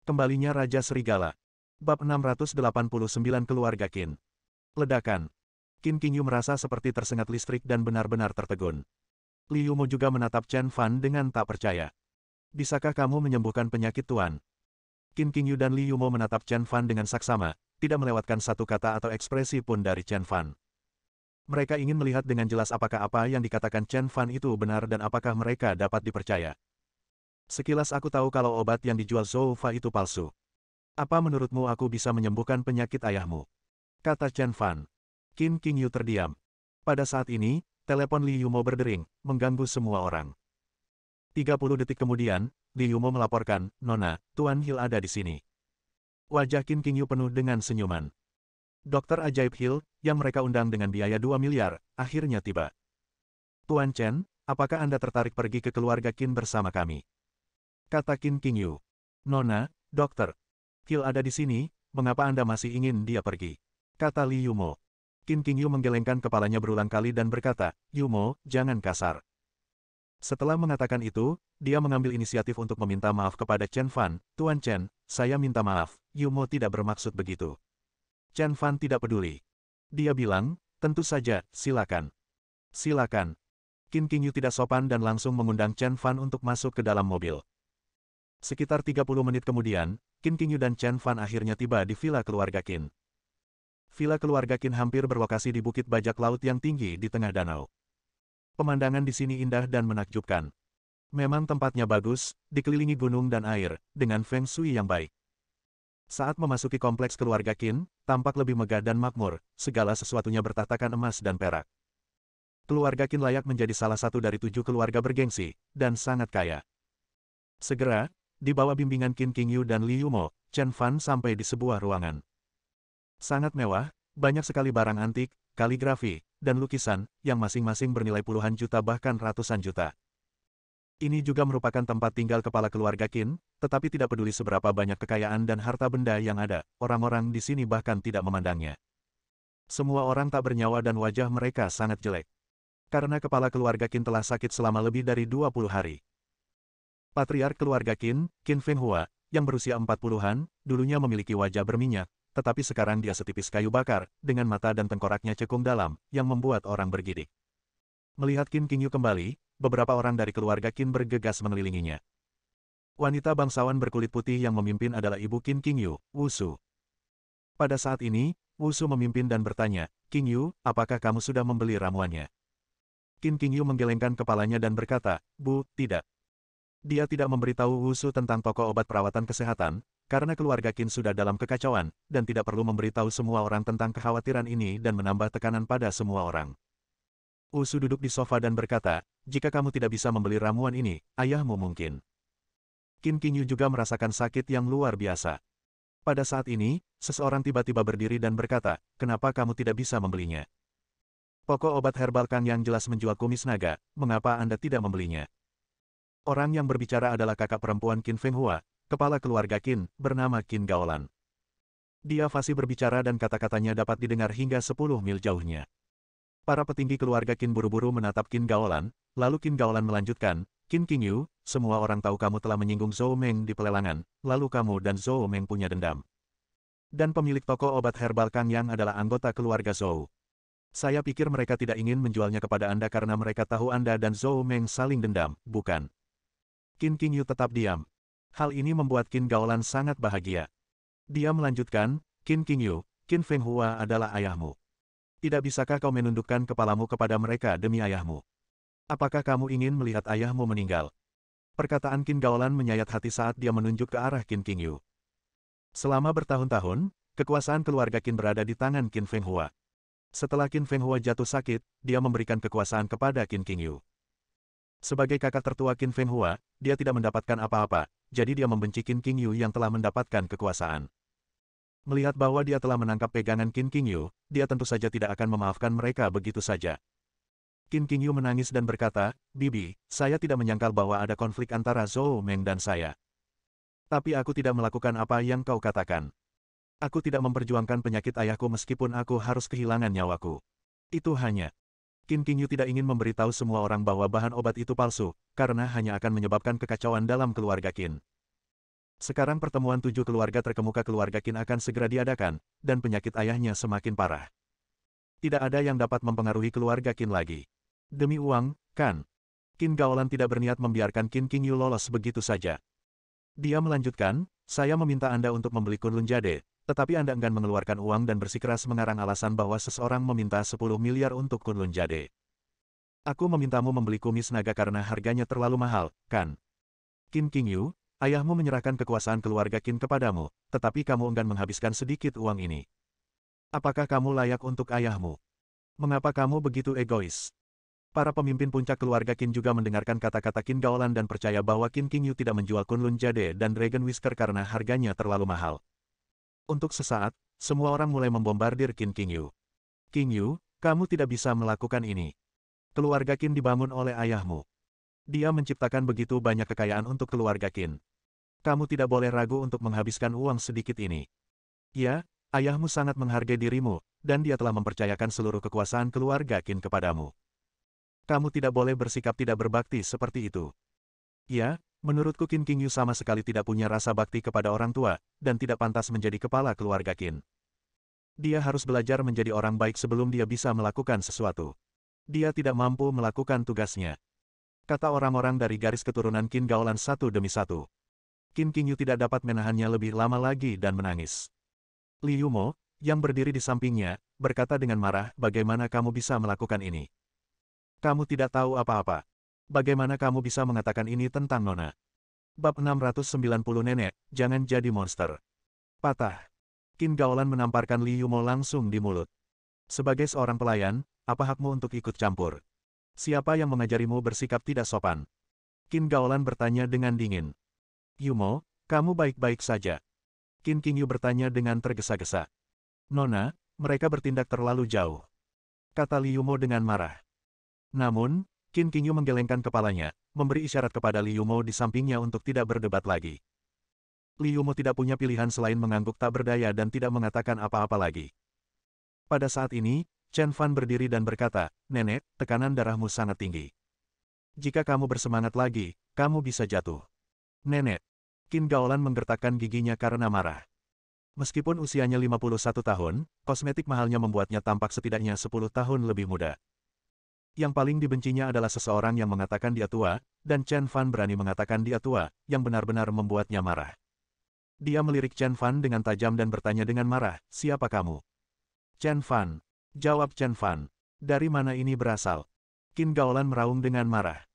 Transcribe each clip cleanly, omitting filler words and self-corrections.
Kembalinya Raja Serigala. Bab 689 Keluarga Qin. Ledakan. Qin Qingyu merasa seperti tersengat listrik dan benar-benar tertegun. Li Yumo juga menatap Chen Fan dengan tak percaya. Bisakah kamu menyembuhkan penyakit Tuan? Qin Qingyu dan Li Yumo menatap Chen Fan dengan saksama, tidak melewatkan satu kata atau ekspresi pun dari Chen Fan. Mereka ingin melihat dengan jelas apakah apa yang dikatakan Chen Fan itu benar dan apakah mereka dapat dipercaya. Sekilas aku tahu kalau obat yang dijual Zhou Fa itu palsu. Apa menurutmu aku bisa menyembuhkan penyakit ayahmu? Kata Chen Fan. Qin Qingyu terdiam. Pada saat ini, telepon Li Yumo berdering, mengganggu semua orang. 30 detik kemudian, Li Yumo melaporkan, Nona, Tuan Hill ada di sini. Wajah Qin Qingyu penuh dengan senyuman. Dokter ajaib Hill, yang mereka undang dengan biaya 2 miliar, akhirnya tiba. Tuan Chen, apakah Anda tertarik pergi ke keluarga Qin bersama kami? Kata Qin Qingyu. Nona, dokter. Hill ada di sini, mengapa Anda masih ingin dia pergi? Kata Li Yumo. Qin Qingyu menggelengkan kepalanya berulang kali dan berkata, Yumo, jangan kasar. Setelah mengatakan itu, dia mengambil inisiatif untuk meminta maaf kepada Chen Fan. Tuan Chen, saya minta maaf, Yumo tidak bermaksud begitu. Chen Fan tidak peduli. Dia bilang, tentu saja, silakan. Silakan. Qin Qingyu tidak sopan dan langsung mengundang Chen Fan untuk masuk ke dalam mobil. Sekitar 30 menit kemudian, Qin Qingyu dan Chen Fan akhirnya tiba di villa keluarga Qin. Villa keluarga Qin hampir berlokasi di bukit bajak laut yang tinggi di tengah danau. Pemandangan di sini indah dan menakjubkan. Memang tempatnya bagus, dikelilingi gunung dan air, dengan feng shui yang baik. Saat memasuki kompleks keluarga Qin, tampak lebih megah dan makmur, segala sesuatunya bertahtakan emas dan perak. Keluarga Qin layak menjadi salah satu dari 7 keluarga bergengsi, dan sangat kaya. Segera, di bawah bimbingan Qin Qingyu dan Li Yumo, Chen Fan sampai di sebuah ruangan. Sangat mewah, banyak sekali barang antik, kaligrafi, dan lukisan, yang masing-masing bernilai puluhan juta bahkan ratusan juta. Ini juga merupakan tempat tinggal kepala keluarga Qin, tetapi tidak peduli seberapa banyak kekayaan dan harta benda yang ada, orang-orang di sini bahkan tidak memandangnya. Semua orang tak bernyawa dan wajah mereka sangat jelek. Karena kepala keluarga Qin telah sakit selama lebih dari 20 hari. Patriark keluarga Qin, Qin Fenghua, yang berusia 40-an, dulunya memiliki wajah berminyak, tetapi sekarang dia setipis kayu bakar, dengan mata dan tengkoraknya cekung dalam, yang membuat orang bergidik. Melihat Qin Qingyu kembali, beberapa orang dari keluarga Qin bergegas mengelilinginya. Wanita bangsawan berkulit putih yang memimpin adalah ibu Qin Qingyu, Wu Su. Pada saat ini, Wu Su memimpin dan bertanya, Qingyu, apakah kamu sudah membeli ramuannya? Qin Qingyu menggelengkan kepalanya dan berkata, Bu, tidak. Dia tidak memberitahu Wu Su tentang toko obat perawatan kesehatan, karena keluarga Qin sudah dalam kekacauan, dan tidak perlu memberitahu semua orang tentang kekhawatiran ini dan menambah tekanan pada semua orang. Wu Su duduk di sofa dan berkata, jika kamu tidak bisa membeli ramuan ini, ayahmu mungkin. Qin Qingyu juga merasakan sakit yang luar biasa. Pada saat ini, seseorang tiba-tiba berdiri dan berkata, kenapa kamu tidak bisa membelinya? Pokok obat herbal Kang yang jelas menjual kumis naga, mengapa Anda tidak membelinya? Orang yang berbicara adalah kakak perempuan Qin Fenghua, kepala keluarga Qin, bernama Qin Gaolan. Dia fasih berbicara dan kata-katanya dapat didengar hingga 10 mil jauhnya. Para petinggi keluarga Qin buru-buru menatap Qin Gaolan, lalu Qin Gaolan melanjutkan, Qin Qingyu, semua orang tahu kamu telah menyinggung Zhou Meng di pelelangan, lalu kamu dan Zhou Meng punya dendam. Dan pemilik toko obat herbal Kang Yang adalah anggota keluarga Zhou. Saya pikir mereka tidak ingin menjualnya kepada Anda karena mereka tahu Anda dan Zhou Meng saling dendam, bukan? Qin Qingyu tetap diam. Hal ini membuat Qin Gaolan sangat bahagia. Dia melanjutkan, Qin Qingyu, Qin Fenghua adalah ayahmu. Tidak bisakah kau menundukkan kepalamu kepada mereka demi ayahmu? Apakah kamu ingin melihat ayahmu meninggal? Perkataan Qin Gaolan menyayat hati saat dia menunjuk ke arah Qin Qingyu. Selama bertahun-tahun, kekuasaan keluarga Qin berada di tangan Qin Fenghua. Setelah Qin Fenghua jatuh sakit, dia memberikan kekuasaan kepada Qin Qingyu. Sebagai kakak tertua Qin Fenghua, dia tidak mendapatkan apa-apa, jadi dia membenci Qin Qingyu yang telah mendapatkan kekuasaan. Melihat bahwa dia telah menangkap pegangan Qin Qingyu, dia tentu saja tidak akan memaafkan mereka begitu saja. Qin Qingyu menangis dan berkata, Bibi, saya tidak menyangkal bahwa ada konflik antara Zhou Meng dan saya. Tapi aku tidak melakukan apa yang kau katakan. Aku tidak memperjuangkan penyakit ayahku meskipun aku harus kehilangan nyawaku. Itu hanya. Qin Qingyu tidak ingin memberitahu semua orang bahwa bahan obat itu palsu, karena hanya akan menyebabkan kekacauan dalam keluarga Qin. Sekarang pertemuan 7 keluarga terkemuka keluarga Qin akan segera diadakan, dan penyakit ayahnya semakin parah. Tidak ada yang dapat mempengaruhi keluarga Qin lagi. Demi uang, kan? Qin Gaolan tidak berniat membiarkan Qin Qingyu lolos begitu saja. Dia melanjutkan, saya meminta Anda untuk membeli Kunlun Jade, tetapi Anda enggan mengeluarkan uang dan bersikeras mengarang alasan bahwa seseorang meminta 10 miliar untuk Kunlun Jade. Aku memintamu membeli kumis naga karena harganya terlalu mahal, kan? Qin Qingyu, ayahmu menyerahkan kekuasaan keluarga Qin kepadamu, tetapi kamu enggan menghabiskan sedikit uang ini. Apakah kamu layak untuk ayahmu? Mengapa kamu begitu egois? Para pemimpin puncak keluarga Qin juga mendengarkan kata-kata Qin Gaolan dan percaya bahwa Qin Qingyu tidak menjual Kunlun Jade dan Dragon Whisker karena harganya terlalu mahal. Untuk sesaat, semua orang mulai membombardir Qin Qingyu. Qingyu, kamu tidak bisa melakukan ini. Keluarga Qin dibangun oleh ayahmu. Dia menciptakan begitu banyak kekayaan untuk keluarga Qin. Kamu tidak boleh ragu untuk menghabiskan uang sedikit ini. Ya, ayahmu sangat menghargai dirimu, dan dia telah mempercayakan seluruh kekuasaan keluarga Qin kepadamu. Kamu tidak boleh bersikap tidak berbakti seperti itu. Ya, menurutku Qin Qingyu sama sekali tidak punya rasa bakti kepada orang tua, dan tidak pantas menjadi kepala keluarga Qin. Dia harus belajar menjadi orang baik sebelum dia bisa melakukan sesuatu. Dia tidak mampu melakukan tugasnya. Kata orang-orang dari garis keturunan Qin Gaolan satu demi satu. Qin Qingyu tidak dapat menahannya lebih lama lagi dan menangis. Li Yumo, yang berdiri di sampingnya, berkata dengan marah, bagaimana kamu bisa melakukan ini? Kamu tidak tahu apa-apa. Bagaimana kamu bisa mengatakan ini tentang Nona? Bab 690 Nenek, jangan jadi monster. Patah. Qin Gaolan menamparkan Li Yumo langsung di mulut. Sebagai seorang pelayan, apa hakmu untuk ikut campur? Siapa yang mengajarimu bersikap tidak sopan? Qin Gaolan bertanya dengan dingin. Yumo, kamu baik-baik saja. Qin Qingyu bertanya dengan tergesa-gesa. Nona, mereka bertindak terlalu jauh. Kata Li Yumo dengan marah. Namun, Qin Qingyu menggelengkan kepalanya, memberi isyarat kepada Li Yumo di sampingnya untuk tidak berdebat lagi. Li Yumo tidak punya pilihan selain mengangguk tak berdaya dan tidak mengatakan apa-apa lagi. Pada saat ini, Chen Fan berdiri dan berkata, Nenek, tekanan darahmu sangat tinggi. Jika kamu bersemangat lagi, kamu bisa jatuh. Nenek. Qin Gaolan menggertakkan giginya karena marah. Meskipun usianya 51 tahun, kosmetik mahalnya membuatnya tampak setidaknya 10 tahun lebih muda. Yang paling dibencinya adalah seseorang yang mengatakan dia tua, dan Chen Fan berani mengatakan dia tua, yang benar-benar membuatnya marah. Dia melirik Chen Fan dengan tajam dan bertanya dengan marah, siapa kamu? Chen Fan. Jawab Chen Fan. Dari mana ini berasal? Qin Gaolan meraung dengan marah.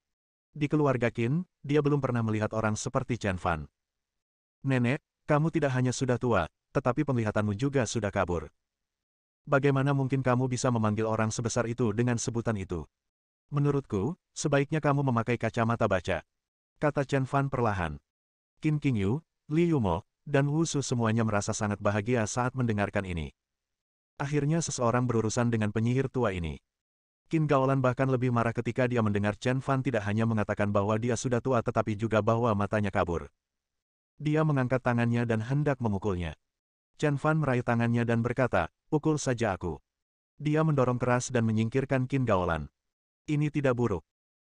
Di keluarga Qin, dia belum pernah melihat orang seperti Chen Fan. Nenek, kamu tidak hanya sudah tua, tetapi penglihatanmu juga sudah kabur. Bagaimana mungkin kamu bisa memanggil orang sebesar itu dengan sebutan itu? Menurutku, sebaiknya kamu memakai kacamata baca. Kata Chen Fan perlahan. Qin Qingyu, Li Yumo, dan Wu Su semuanya merasa sangat bahagia saat mendengarkan ini. Akhirnya seseorang berurusan dengan penyihir tua ini. Qin Gaolan bahkan lebih marah ketika dia mendengar Chen Fan tidak hanya mengatakan bahwa dia sudah tua tetapi juga bahwa matanya kabur. Dia mengangkat tangannya dan hendak memukulnya. Chen Fan meraih tangannya dan berkata, pukul saja aku. Dia mendorong keras dan menyingkirkan Qin Gaolan. Ini tidak buruk.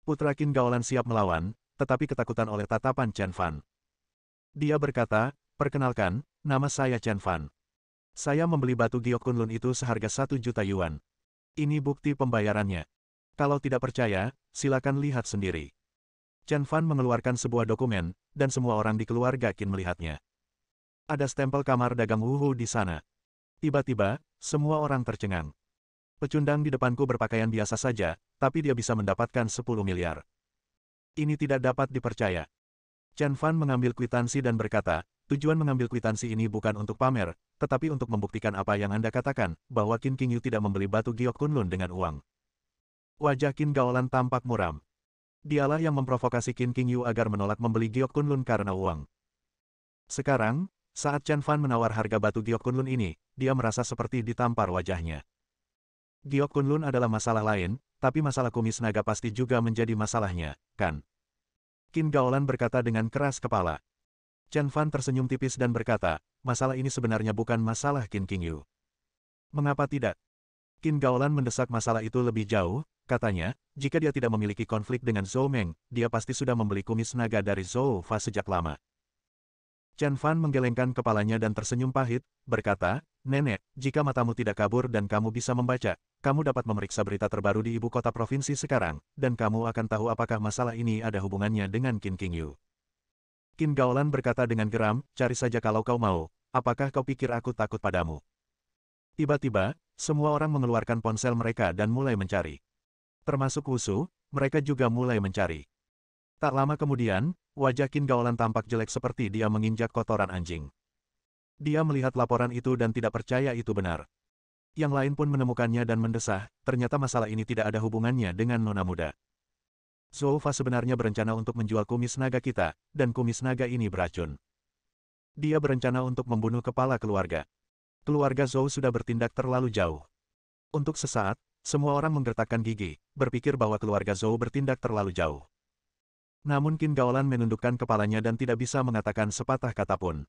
Putra Qin Gaolan siap melawan, tetapi ketakutan oleh tatapan Chen Fan. Dia berkata, perkenalkan, nama saya Chen Fan. Saya membeli batu giok Kunlun itu seharga 1 juta yuan. Ini bukti pembayarannya. Kalau tidak percaya, silakan lihat sendiri. Chen Fan mengeluarkan sebuah dokumen, dan semua orang di keluarga Qin melihatnya. Ada stempel kamar dagang Wuhu di sana. Tiba-tiba, semua orang tercengang. Pecundang di depanku berpakaian biasa saja, tapi dia bisa mendapatkan 10 miliar. Ini tidak dapat dipercaya. Chen Fan mengambil kwitansi dan berkata, tujuan mengambil kwitansi ini bukan untuk pamer, tetapi untuk membuktikan apa yang Anda katakan, bahwa Qin Qingyu tidak membeli batu giok Kunlun dengan uang. Wajah Qin Gaolan tampak muram. Dialah yang memprovokasi Qin Qingyu agar menolak membeli giok Kunlun karena uang. Sekarang, saat Chen Fan menawar harga batu giok Kunlun ini, dia merasa seperti ditampar wajahnya. Giok Kunlun adalah masalah lain, tapi masalah kumis naga pasti juga menjadi masalahnya, kan? Qin Gaolan berkata dengan keras kepala. Chen Fan tersenyum tipis dan berkata, masalah ini sebenarnya bukan masalah Qin Qingyu. Mengapa tidak? Qin Gaolan mendesak masalah itu lebih jauh, katanya, jika dia tidak memiliki konflik dengan Zhou Meng, dia pasti sudah membeli kumis naga dari Zhou Fa sejak lama. Chen Fan menggelengkan kepalanya dan tersenyum pahit, berkata, "Nenek, jika matamu tidak kabur dan kamu bisa membaca, kamu dapat memeriksa berita terbaru di ibu kota provinsi sekarang, dan kamu akan tahu apakah masalah ini ada hubungannya dengan Qin Qingyu." Qin Gaolan berkata dengan geram, "Cari saja kalau kau mau, apakah kau pikir aku takut padamu?" Tiba-tiba, semua orang mengeluarkan ponsel mereka dan mulai mencari. Termasuk Wusu, mereka juga mulai mencari. Tak lama kemudian, wajah Qin Gaolan tampak jelek seperti dia menginjak kotoran anjing. Dia melihat laporan itu dan tidak percaya itu benar. Yang lain pun menemukannya dan mendesah, ternyata masalah ini tidak ada hubungannya dengan nona muda. Zhou Fa sebenarnya berencana untuk menjual kumis naga kita, dan kumis naga ini beracun. Dia berencana untuk membunuh kepala keluarga. Keluarga Zhou sudah bertindak terlalu jauh. Untuk sesaat, semua orang menggertakkan gigi, berpikir bahwa keluarga Zhou bertindak terlalu jauh. Namun Qin Gaolan menundukkan kepalanya dan tidak bisa mengatakan sepatah kata pun.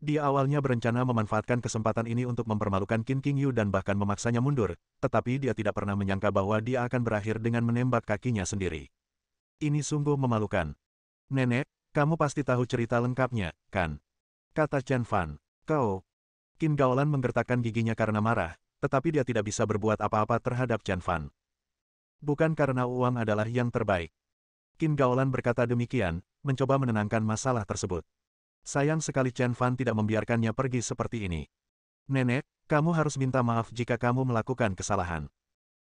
Dia awalnya berencana memanfaatkan kesempatan ini untuk mempermalukan Qin Qingyu dan bahkan memaksanya mundur, tetapi dia tidak pernah menyangka bahwa dia akan berakhir dengan menembak kakinya sendiri. Ini sungguh memalukan. "Nenek, kamu pasti tahu cerita lengkapnya, kan?" kata Chen Fan. "Kau..." Qin Gaolan menggertakkan giginya karena marah, tetapi dia tidak bisa berbuat apa-apa terhadap Chen Fan. Bukan karena uang adalah yang terbaik. Qin Gaolan berkata demikian, mencoba menenangkan masalah tersebut. Sayang sekali Chen Fan tidak membiarkannya pergi seperti ini. "Nenek, kamu harus minta maaf jika kamu melakukan kesalahan.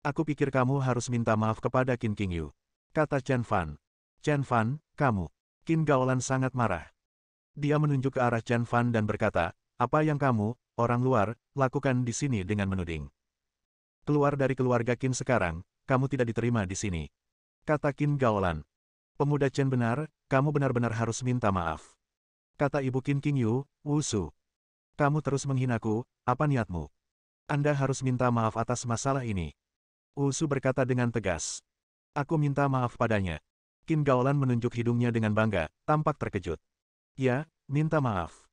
Aku pikir kamu harus minta maaf kepada Qin Qingyu," kata Chen Fan. "Chen Fan, kamu..." Qin Gaolan sangat marah. Dia menunjuk ke arah Chen Fan dan berkata, "Apa yang kamu, orang luar, lakukan di sini dengan menuding? Keluar dari keluarga Qin sekarang, kamu tidak diterima di sini," kata Qin Gaolan. "Pemuda Chen benar, kamu benar-benar harus minta maaf," kata ibu Qin Qingyu, "Wusu. Kamu terus menghinaku, apa niatmu? Anda harus minta maaf atas masalah ini." Wusu berkata dengan tegas. "Aku minta maaf padanya." Qin Gaolan menunjuk hidungnya dengan bangga, tampak terkejut. "Ya, minta maaf."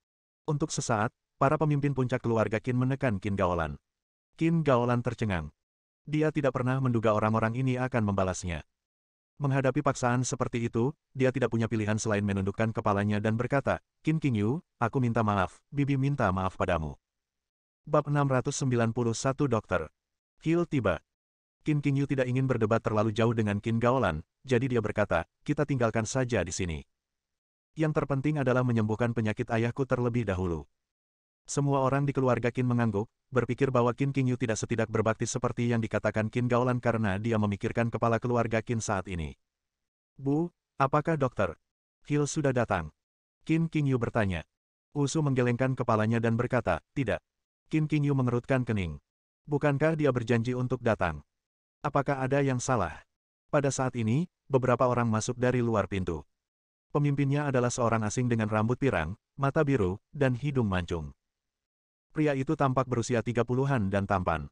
Untuk sesaat, para pemimpin puncak keluarga Qin menekan Qin Gaolan. Qin Gaolan tercengang. Dia tidak pernah menduga orang-orang ini akan membalasnya. Menghadapi paksaan seperti itu, dia tidak punya pilihan selain menundukkan kepalanya dan berkata, "Qin Qingyu, aku minta maaf, Bibi minta maaf padamu." Bab 691 Dokter Hill tiba. Qin Qingyu tidak ingin berdebat terlalu jauh dengan Qin Gaolan, jadi dia berkata, "Kita tinggalkan saja di sini. Yang terpenting adalah menyembuhkan penyakit ayahku terlebih dahulu." Semua orang di keluarga Qin mengangguk, berpikir bahwa Qin Qingyu tidak setidak berbakti seperti yang dikatakan Qin Gaolan karena dia memikirkan kepala keluarga Qin saat ini. "Bu, apakah dokter Hill sudah datang?" Qin Qingyu bertanya. Wusu menggelengkan kepalanya dan berkata, "Tidak." Qin Qingyu mengerutkan kening. Bukankah dia berjanji untuk datang? Apakah ada yang salah? Pada saat ini, beberapa orang masuk dari luar pintu. Pemimpinnya adalah seorang asing dengan rambut pirang, mata biru, dan hidung mancung. Pria itu tampak berusia 30-an dan tampan.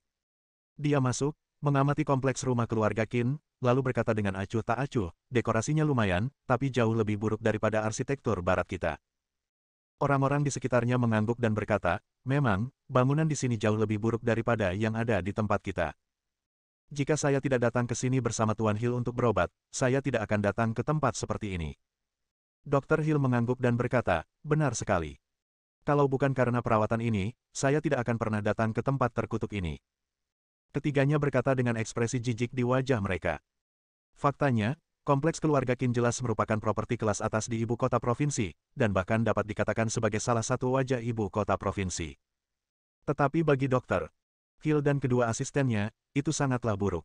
Dia masuk, mengamati kompleks rumah keluarga Qin, lalu berkata dengan acuh tak acuh, "Dekorasinya lumayan, tapi jauh lebih buruk daripada arsitektur barat kita." Orang-orang di sekitarnya mengangguk dan berkata, "Memang, bangunan di sini jauh lebih buruk daripada yang ada di tempat kita. Jika saya tidak datang ke sini bersama Tuan Hill untuk berobat, saya tidak akan datang ke tempat seperti ini." Dr. Hill mengangguk dan berkata, "Benar sekali. Kalau bukan karena perawatan ini, saya tidak akan pernah datang ke tempat terkutuk ini." Ketiganya berkata dengan ekspresi jijik di wajah mereka. Faktanya, kompleks keluarga Qin jelas merupakan properti kelas atas di ibu kota provinsi, dan bahkan dapat dikatakan sebagai salah satu wajah ibu kota provinsi. Tetapi bagi Dr. Hill dan kedua asistennya, itu sangatlah buruk.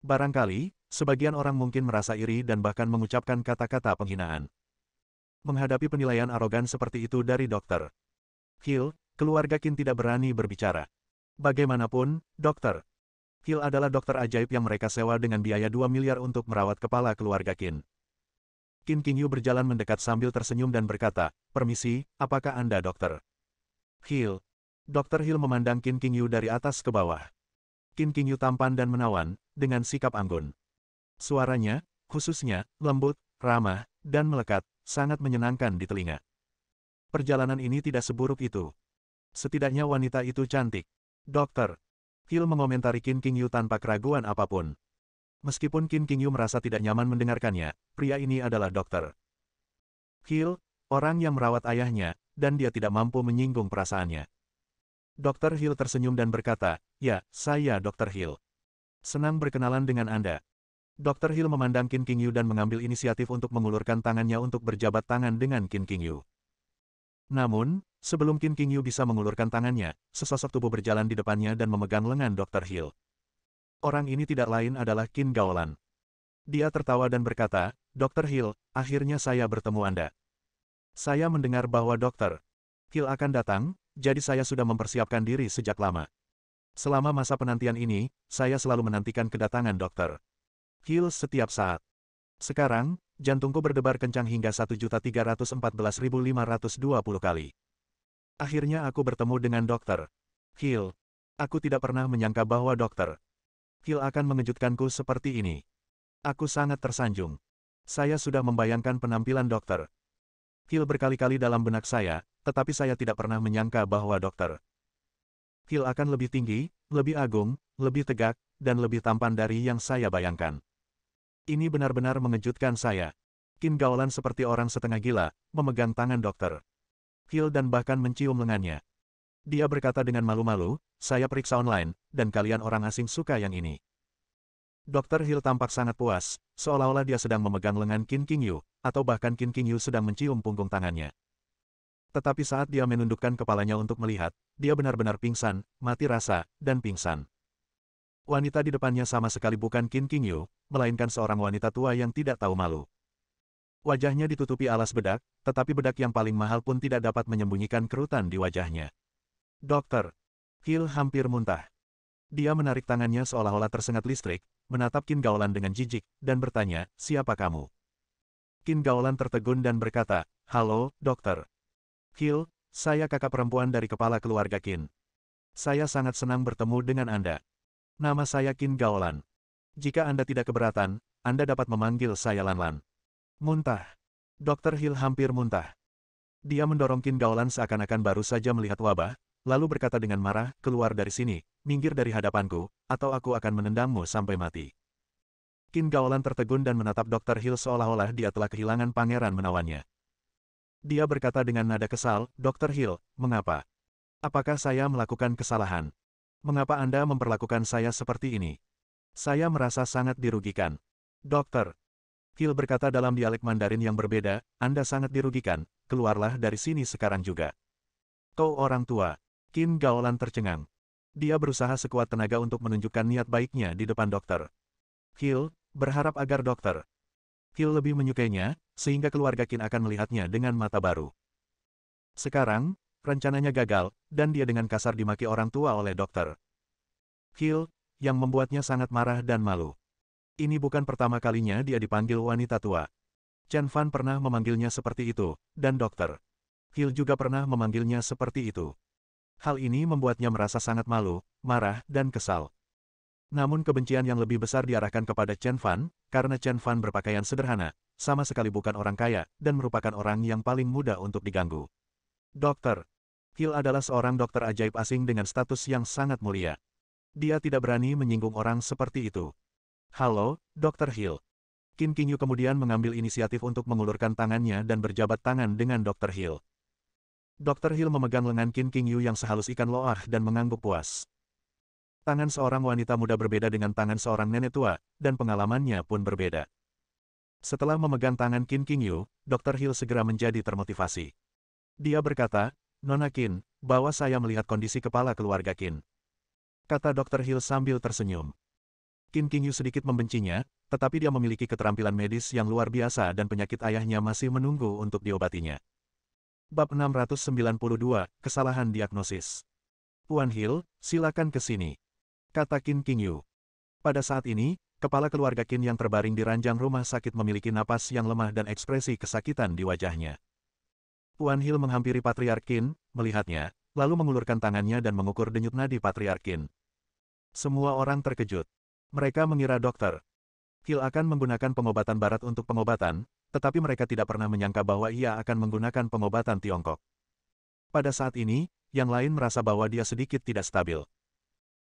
Barangkali, sebagian orang mungkin merasa iri dan bahkan mengucapkan kata-kata penghinaan. Menghadapi penilaian arogan seperti itu dari Dr. Hill, keluarga Qin tidak berani berbicara. Bagaimanapun, Dr. Hill adalah dokter ajaib yang mereka sewa dengan biaya 2 miliar untuk merawat kepala keluarga Qin. Qin Qingyu berjalan mendekat sambil tersenyum dan berkata, "Permisi, apakah Anda Dr. Hill?" Dr. Hill memandang Qin Qingyu dari atas ke bawah. Qin Qingyu tampan dan menawan, dengan sikap anggun. Suaranya, khususnya, lembut, ramah, dan melekat, sangat menyenangkan di telinga. Perjalanan ini tidak seburuk itu. Setidaknya wanita itu cantik. Dr. Hill mengomentari Qin Qingyu tanpa keraguan apapun. Meskipun Qin Qingyu merasa tidak nyaman mendengarkannya, pria ini adalah Dr. Hill, Orang yang merawat ayahnya, dan dia tidak mampu menyinggung perasaannya. Dr. Hill tersenyum dan berkata, "Ya, saya Dr. Hill. Senang berkenalan dengan Anda." Dr. Hill memandang Qin Qingyu dan mengambil inisiatif untuk mengulurkan tangannya untuk berjabat tangan dengan Qin Qingyu. Namun, sebelum Qin Qingyu bisa mengulurkan tangannya, sesosok tubuh berjalan di depannya dan memegang lengan Dr. Hill. Orang ini tidak lain adalah Qin Gaolan. Dia tertawa dan berkata, "Dr. Hill, akhirnya saya bertemu Anda. Saya mendengar bahwa Dr. Hill akan datang, jadi saya sudah mempersiapkan diri sejak lama. Selama masa penantian ini, saya selalu menantikan kedatangan Dr. Hill setiap saat. Sekarang, jantungku berdebar kencang hingga 1.314.520 kali. Akhirnya aku bertemu dengan Dr. Hill. Aku tidak pernah menyangka bahwa Dr. Hill akan mengejutkanku seperti ini. Aku sangat tersanjung. Saya sudah membayangkan penampilan Dr. Hill berkali-kali dalam benak saya, tetapi saya tidak pernah menyangka bahwa Dr. Hill akan lebih tinggi, lebih agung, lebih tegak, dan lebih tampan dari yang saya bayangkan. Ini benar-benar mengejutkan saya." Qin Gaolan seperti orang setengah gila, memegang tangan Dr. Hill dan bahkan mencium lengannya. Dia berkata dengan malu-malu, "Saya periksa online, dan kalian orang asing suka yang ini." Dr. Hill tampak sangat puas, seolah-olah dia sedang memegang lengan Qin Qingyu, atau bahkan Qin Qingyu sedang mencium punggung tangannya. Tetapi saat dia menundukkan kepalanya untuk melihat, dia benar-benar pingsan, mati rasa, dan pingsan. Wanita di depannya sama sekali bukan Qin Qingyu, melainkan seorang wanita tua yang tidak tahu malu. Wajahnya ditutupi alas bedak, tetapi bedak yang paling mahal pun tidak dapat menyembunyikan kerutan di wajahnya. Dr. Hill hampir muntah. Dia menarik tangannya seolah-olah tersengat listrik, menatap Qin Gaolan dengan jijik, dan bertanya, "Siapa kamu?" Qin Gaolan tertegun dan berkata, "Halo, Dr. Hill, saya kakak perempuan dari kepala keluarga Qin. Saya sangat senang bertemu dengan Anda. Nama saya Qin Gaolan. Jika Anda tidak keberatan, Anda dapat memanggil saya Lan-Lan." Muntah. Dr. Hill hampir muntah. Dia mendorong Qin Gaolan seakan-akan baru saja melihat wabah, lalu berkata dengan marah, "Keluar dari sini, minggir dari hadapanku, atau aku akan menendangmu sampai mati." Qin Gaolan tertegun dan menatap Dr. Hill seolah-olah dia telah kehilangan pangeran menawannya. Dia berkata dengan nada kesal, "Dr. Hill, mengapa? Apakah saya melakukan kesalahan? Mengapa Anda memperlakukan saya seperti ini? Saya merasa sangat dirugikan." Dr. Hill berkata dalam dialek Mandarin yang berbeda, "Anda sangat dirugikan, keluarlah dari sini sekarang juga." "Kau orang tua." Qin Gaolan tercengang. Dia berusaha sekuat tenaga untuk menunjukkan niat baiknya di depan Dr. Hill, berharap agar Dr. Hill lebih menyukainya, sehingga keluarga Qin akan melihatnya dengan mata baru. Sekarang, rencananya gagal, dan dia dengan kasar dimaki orang tua oleh Dr. Hill, yang membuatnya sangat marah dan malu. Ini bukan pertama kalinya dia dipanggil wanita tua. Chen Fan pernah memanggilnya seperti itu, dan Dr. Hill juga pernah memanggilnya seperti itu. Hal ini membuatnya merasa sangat malu, marah, dan kesal. Namun kebencian yang lebih besar diarahkan kepada Chen Fan, karena Chen Fan berpakaian sederhana, sama sekali bukan orang kaya, dan merupakan orang yang paling mudah untuk diganggu. Dr. Hill adalah seorang dokter ajaib asing dengan status yang sangat mulia. Dia tidak berani menyinggung orang seperti itu. "Halo, Dr. Hill." Qin Qingyu kemudian mengambil inisiatif untuk mengulurkan tangannya dan berjabat tangan dengan Dr. Hill. Dr. Hill memegang lengan Qin Qingyu yang sehalus ikan loah dan mengangguk puas. Tangan seorang wanita muda berbeda dengan tangan seorang nenek tua, dan pengalamannya pun berbeda. Setelah memegang tangan Qin Qingyu, Dr. Hill segera menjadi termotivasi. Dia berkata, "Nona Qin, bawa saya melihat kondisi kepala keluarga Qin." Kata Dr. Hill sambil tersenyum. Qin Qingyu sedikit membencinya, tetapi dia memiliki keterampilan medis yang luar biasa dan penyakit ayahnya masih menunggu untuk diobatinya. Bab 692, Kesalahan Diagnosis. "Tuan Hill, silakan ke sini," kata Qin Qingyu. Pada saat ini, kepala keluarga Qin yang terbaring di ranjang rumah sakit memiliki napas yang lemah dan ekspresi kesakitan di wajahnya. Tuan Hill menghampiri Patriark Qin, melihatnya, lalu mengulurkan tangannya dan mengukur denyut nadi Patriark Qin. Semua orang terkejut. Mereka mengira Dr. Hill akan menggunakan pengobatan barat untuk pengobatan, tetapi mereka tidak pernah menyangka bahwa ia akan menggunakan pengobatan Tiongkok. Pada saat ini, yang lain merasa bahwa dia sedikit tidak stabil.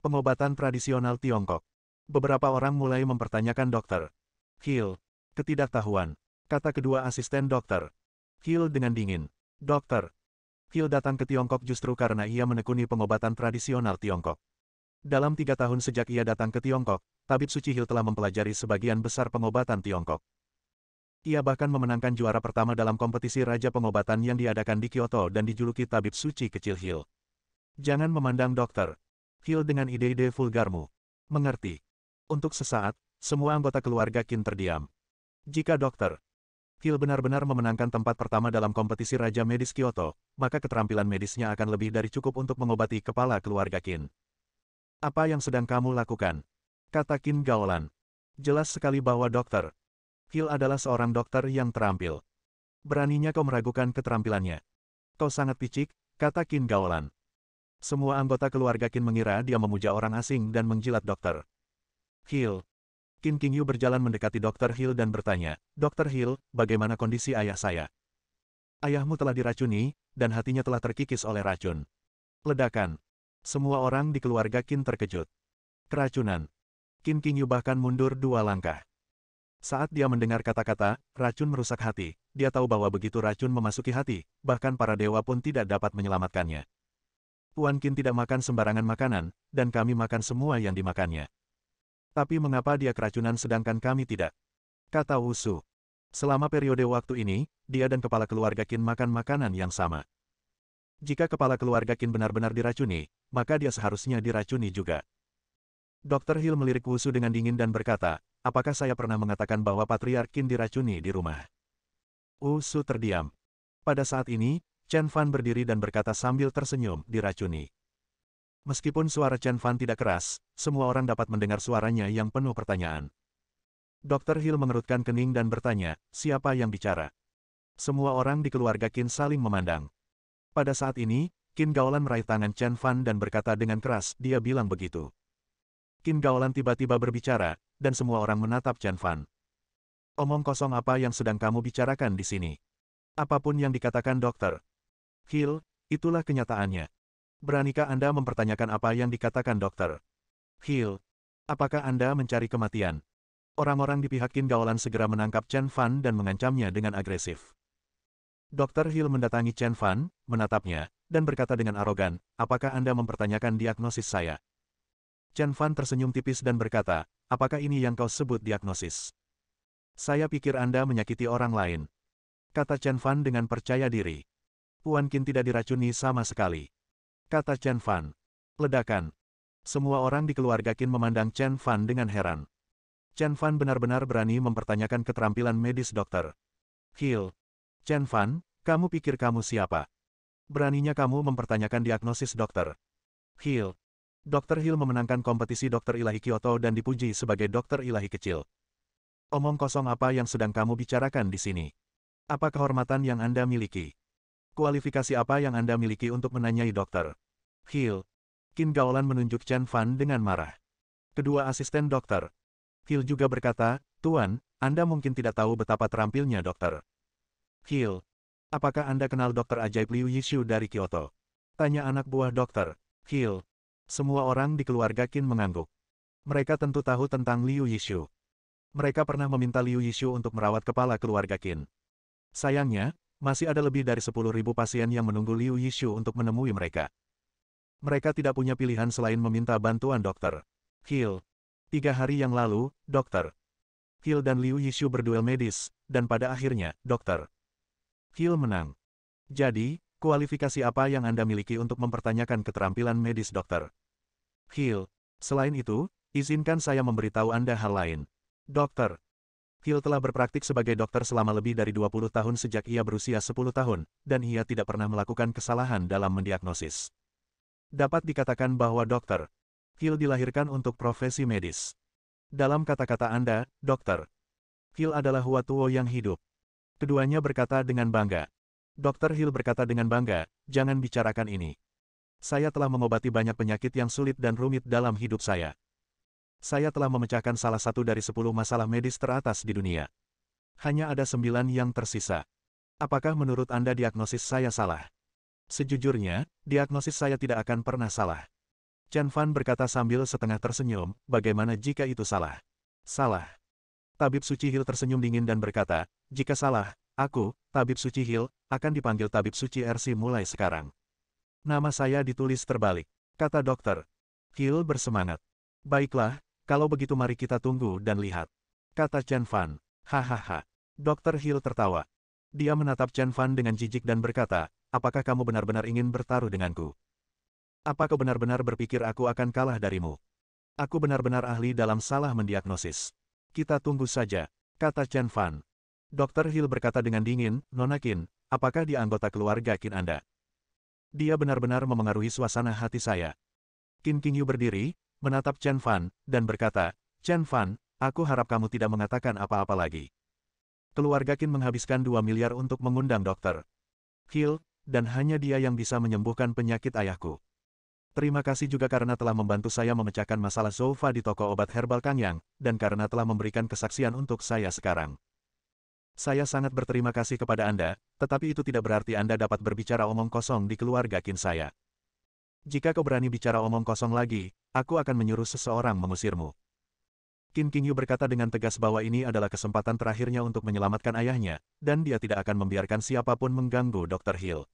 Pengobatan tradisional Tiongkok. Beberapa orang mulai mempertanyakan Dr. Hill. "Ketidaktahuan," kata kedua asisten Dr. Hill dengan dingin. Dokter. Hill datang ke Tiongkok justru karena ia menekuni pengobatan tradisional Tiongkok. Dalam 3 tahun sejak ia datang ke Tiongkok, tabib suci Hill telah mempelajari sebagian besar pengobatan Tiongkok. Ia bahkan memenangkan juara pertama dalam kompetisi Raja Pengobatan yang diadakan di Kyoto dan dijuluki tabib suci kecil Hill. Jangan memandang dokter. Hill dengan ide-ide vulgarmu. Mengerti. Untuk sesaat, semua anggota keluarga Qin terdiam. Jika dokter Hill benar-benar memenangkan tempat pertama dalam kompetisi Raja Medis Kyoto, maka keterampilan medisnya akan lebih dari cukup untuk mengobati kepala keluarga Qin. Apa yang sedang kamu lakukan? Kata Qin Gaolan. Jelas sekali bahwa dokter Hill adalah seorang dokter yang terampil. Beraninya kau meragukan keterampilannya. Kau sangat picik, kata Qin Gaolan. Semua anggota keluarga Qin mengira dia memuja orang asing dan menjilat dokter Hill. Qin Qingyu berjalan mendekati Dr. Hill dan bertanya, Dr. Hill, bagaimana kondisi ayah saya? Ayahmu telah diracuni, dan hatinya telah terkikis oleh racun. Ledakan. Semua orang di keluarga Qin terkejut. Keracunan. Qin Qingyu bahkan mundur 2 langkah. Saat dia mendengar kata-kata, racun merusak hati, dia tahu bahwa begitu racun memasuki hati, bahkan para dewa pun tidak dapat menyelamatkannya. Tuan Qin tidak makan sembarangan makanan, dan kami makan semua yang dimakannya. Tapi mengapa dia keracunan sedangkan kami tidak? Kata Wu Su. Selama periode waktu ini, dia dan kepala keluarga Qin makan makanan yang sama. Jika kepala keluarga Qin benar-benar diracuni, maka dia seharusnya diracuni juga. Dr. Hill melirik Wu Su dengan dingin dan berkata, apakah saya pernah mengatakan bahwa Patriark Qin diracuni di rumah? Wu Su terdiam. Pada saat ini, Chen Fan berdiri dan berkata sambil tersenyum, diracuni. Meskipun suara Chen Fan tidak keras, semua orang dapat mendengar suaranya yang penuh pertanyaan. Dr. Hill mengerutkan kening dan bertanya, siapa yang bicara? Semua orang di keluarga Qin saling memandang. Pada saat ini, Qin Gaolan meraih tangan Chen Fan dan berkata dengan keras, dia bilang begitu. Qin Gaolan tiba-tiba berbicara, dan semua orang menatap Chen Fan. Omong kosong apa yang sedang kamu bicarakan di sini? Apapun yang dikatakan Dr. Hill, itulah kenyataannya. Beranikah Anda mempertanyakan apa yang dikatakan Dr. Hill? Apakah Anda mencari kematian? Orang-orang di pihak Qin Gaolan segera menangkap Chen Fan dan mengancamnya dengan agresif. Dr. Hill mendatangi Chen Fan, menatapnya, dan berkata dengan arogan, apakah Anda mempertanyakan diagnosis saya? Chen Fan tersenyum tipis dan berkata, apakah ini yang kau sebut diagnosis? Saya pikir Anda menyakiti orang lain. Kata Chen Fan dengan percaya diri. Tuan Qin tidak diracuni sama sekali. Kata Chen Fan. Ledakan. Semua orang di keluarga Qin memandang Chen Fan dengan heran. Chen Fan benar-benar berani mempertanyakan keterampilan medis Dr. Hill. Chen Fan, kamu pikir kamu siapa? Beraninya kamu mempertanyakan diagnosis Dr. Hill. Dr. Hill memenangkan kompetisi dokter ilahi Kyoto dan dipuji sebagai dokter ilahi kecil. Omong kosong apa yang sedang kamu bicarakan di sini? Apa kehormatan yang Anda miliki? Kualifikasi apa yang Anda miliki untuk menanyai Dr. Hill? Qin Gaolan menunjuk Chen Fan dengan marah. Kedua asisten Dr. Hill juga berkata, Tuan, Anda mungkin tidak tahu betapa terampilnya Dr. Hill. Apakah Anda kenal dokter ajaib Liu Yishu dari Kyoto? Tanya anak buah Dr. Hill. Semua orang di keluarga Qin mengangguk. Mereka tentu tahu tentang Liu Yishu. Mereka pernah meminta Liu Yishu untuk merawat kepala keluarga Qin. Sayangnya, masih ada lebih dari 10.000 pasien yang menunggu Liu Yishu untuk menemui mereka. Mereka tidak punya pilihan selain meminta bantuan Dr. Hill. 3 hari yang lalu, Dr. Hill dan Liu Yishu berduel medis, dan pada akhirnya, Dr. Hill menang. Jadi, kualifikasi apa yang Anda miliki untuk mempertanyakan keterampilan medis Dr. Hill? Selain itu, izinkan saya memberitahu Anda hal lain. Dr. Hill telah berpraktik sebagai dokter selama lebih dari 20 tahun sejak ia berusia 10 tahun, dan ia tidak pernah melakukan kesalahan dalam mendiagnosis. Dapat dikatakan bahwa Dr. Hill dilahirkan untuk profesi medis. Dalam kata-kata Anda, Dr. Hill adalah Hua Tuo yang hidup. Keduanya berkata dengan bangga. Dr. Hill berkata dengan bangga, jangan bicarakan ini. Saya telah mengobati banyak penyakit yang sulit dan rumit dalam hidup saya. Saya telah memecahkan salah satu dari 10 masalah medis teratas di dunia. Hanya ada 9 yang tersisa. Apakah menurut Anda diagnosis saya salah? Sejujurnya, diagnosis saya tidak akan pernah salah. Chen Fan berkata sambil setengah tersenyum, bagaimana jika itu salah? Salah. Tabib Suci Hill tersenyum dingin dan berkata, jika salah, Aku, Tabib Suci Hill, akan dipanggil Tabib Suci RC mulai sekarang. Nama saya ditulis terbalik, kata dokter. Hill bersemangat. Baiklah, kalau begitu mari kita tunggu dan lihat, kata Chen Fan. Hahaha. Dokter Hill tertawa. Dia menatap Chen Fan dengan jijik dan berkata, apakah kamu benar-benar ingin bertaruh denganku? Apa kau benar-benar berpikir aku akan kalah darimu? Aku benar-benar ahli dalam salah mendiagnosis. Kita tunggu saja, kata Chen Fan. Dr. Hill berkata dengan dingin, Nona Qin, apakah dia anggota keluarga Qin Anda? Dia benar-benar memengaruhi suasana hati saya. Qin Qingyu berdiri, menatap Chen Fan, dan berkata, Chen Fan, aku harap kamu tidak mengatakan apa-apa lagi. Keluarga Qin menghabiskan 2 miliar untuk mengundang Dr. Hill, dan hanya dia yang bisa menyembuhkan penyakit ayahku. Terima kasih juga karena telah membantu saya memecahkan masalah Zhoufa di toko obat herbal Kang Yang, dan karena telah memberikan kesaksian untuk saya sekarang. Saya sangat berterima kasih kepada Anda, tetapi itu tidak berarti Anda dapat berbicara omong kosong di keluarga Qin saya. Jika kau berani bicara omong kosong lagi, aku akan menyuruh seseorang mengusirmu. Qin Qingyu berkata dengan tegas bahwa ini adalah kesempatan terakhirnya untuk menyelamatkan ayahnya, dan dia tidak akan membiarkan siapapun mengganggu Dr. Hill.